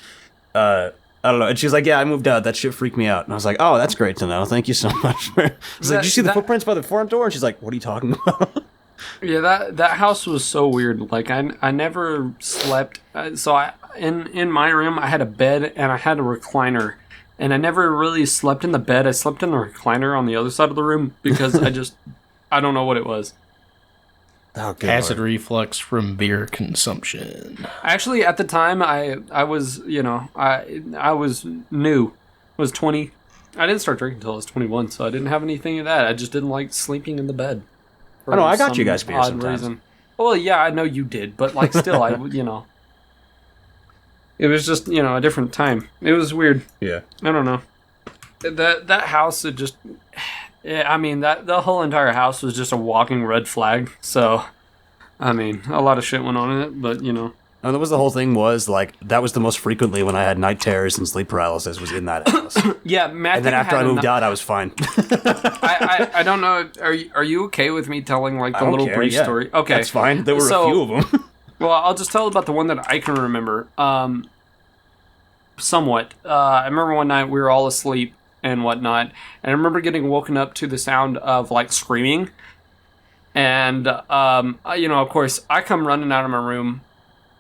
I don't know. And she's like, yeah, I moved out. That shit freaked me out. And I was like, oh, that's great to know. Thank you so much. I was like, did you see the footprints by the front door? And she's like, what are you talking about? Yeah, that house was so weird. Like I never slept. So in my room I had a bed and I had a recliner, and I never really slept in the bed. I slept in the recliner on the other side of the room because I don't know what it was. Oh, good Acid Lord. reflux from beer consumption. Actually, at the time I was I was new, was 20. I didn't start drinking until I was 21, so I didn't have anything of that. I just didn't like sleeping in the bed. I know, I got you guys beer sometimes. Well, yeah, I know you did, but like still, it was just a different time. It was weird. Yeah, I don't know. That house, it just, yeah, I mean the whole entire house was just a walking red flag. So, I mean, a lot of shit went on in it, but And that was the whole thing was like that was the most frequently when I had night terrors and sleep paralysis was in that house. Yeah, Matthew. And then after I moved out, I was fine. I don't know. Are you okay with me telling like the little brief story? Okay, that's fine. There were a few of them. Well, I'll just tell about the one that I can remember. Somewhat. I remember one night we were all asleep and whatnot, and I remember getting woken up to the sound of like screaming, and of course, I come running out of my room.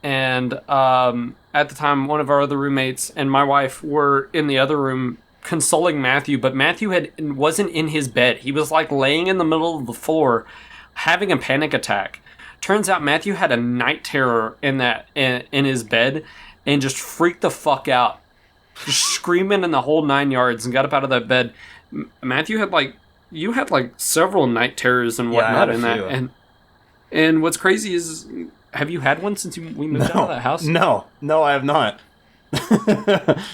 And at the time, one of our other roommates and my wife were in the other room consoling Matthew, but Matthew wasn't in his bed. He was like laying in the middle of the floor, having a panic attack. Turns out Matthew had a night terror in his bed and just freaked the fuck out, just screaming in the whole 9 yards, and got up out of that bed. Matthew had you had several night terrors and whatnot in that, and what's crazy is. Have you had one since we moved out of that house? No, I have not.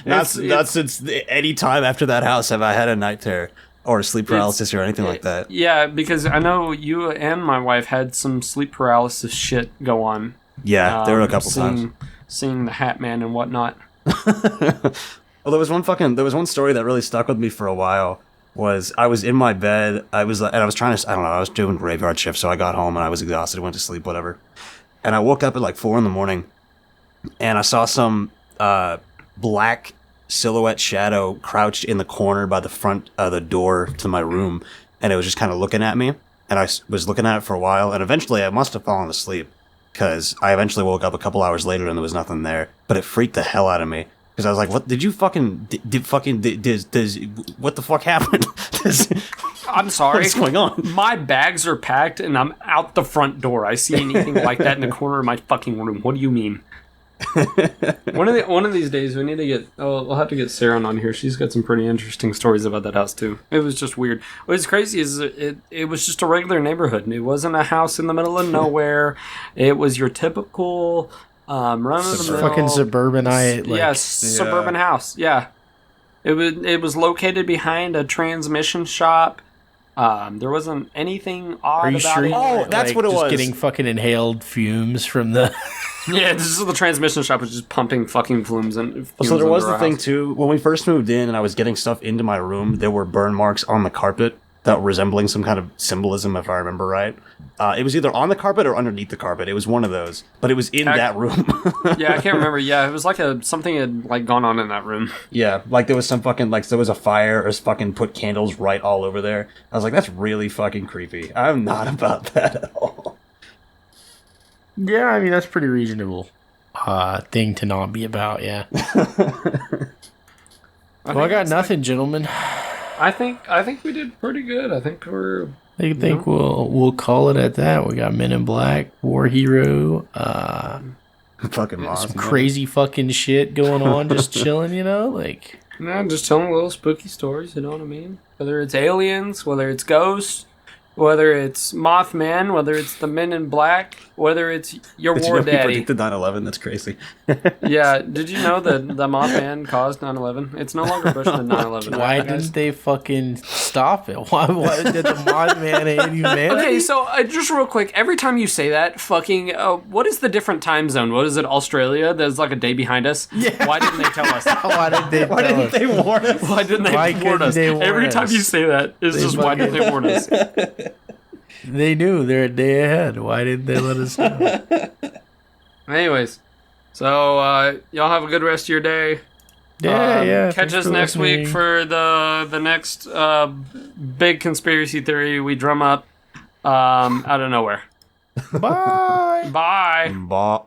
Not since any time after that house have I had a night terror or sleep paralysis or anything like that. Yeah, because I know you and my wife had some sleep paralysis shit go on. Yeah, there were a couple times. Seeing the Hat Man and whatnot. Well, there was one story that really stuck with me for a while. Was I was in my bed, I was doing graveyard shift, so I got home and I was exhausted, went to sleep, whatever. And I woke up at 4 a.m, and I saw some black silhouette shadow crouched in the corner by the front of the door to my room, and it was just kind of looking at me. And I was looking at it for a while, and eventually I must have fallen asleep because I eventually woke up a couple hours later and there was nothing there. But it freaked the hell out of me because I was like, "What did you fucking what the fuck happened?" I'm sorry. What's going on? My bags are packed and I'm out the front door. I see anything like that in the corner of my fucking room. What do you mean? One of these days we need to get. Oh, we'll have to get Sarah on here. She's got some pretty interesting stories about that house too. It was just weird. What's crazy is it was just a regular neighborhood. It wasn't a house in the middle of nowhere. It was your typical run-of-the-mill fucking suburbanite. Suburban house. Yeah. It was located behind a transmission shop. There wasn't anything odd about it. Oh, that's what it was. Just getting fucking inhaled fumes from the... Yeah, this is the transmission shop was just pumping fucking fumes and. So there was the thing too. When we first moved in and I was getting stuff into my room, there were burn marks on the carpet that were resembling some kind of symbolism, if I remember right. It was either on the carpet or underneath the carpet. It was one of those, but it was in that room. Yeah, I can't remember. Yeah, it was something had gone on in that room. Yeah, there was some fucking there was a fire or fucking put candles right all over there. I was like, that's really fucking creepy. I'm not about that at all. Yeah, I mean, that's pretty reasonable thing to not be about, yeah. Well, I got nothing, gentlemen. I think we did pretty good. I think we're... I think we'll call it at that. We got Men in Black, War Hero, fucking awesome. Some crazy fucking shit going on, just chilling, Yeah, just telling little spooky stories, you know what I mean? Whether it's aliens, whether it's ghosts, whether it's Mothman, whether it's the Men in Black, whether it's your Did war you know he daddy. predicted 9/11? That's crazy. Yeah, did you know that the Mothman caused 9/11? It's no longer Bush than 9/11. Why right, guys? didn't they fucking stop it? Why did the Mothman hate humanity? Okay, so just real quick, every time you say that, fucking, what is the different time zone? What is it, Australia? There's like a day behind us? Yeah. Why didn't they tell us? Why didn't they tell us? they warn us? Why didn't they Why warn couldn't us? they warn Every time us? you say that, it's just why didn't they warn us? They knew they're a day ahead. Why didn't they let us know? Anyways, so y'all have a good rest of your day. Yeah. Catch thanks us for next listening. week for the next big conspiracy theory we drum up out of nowhere. Bye. Bye. Bah.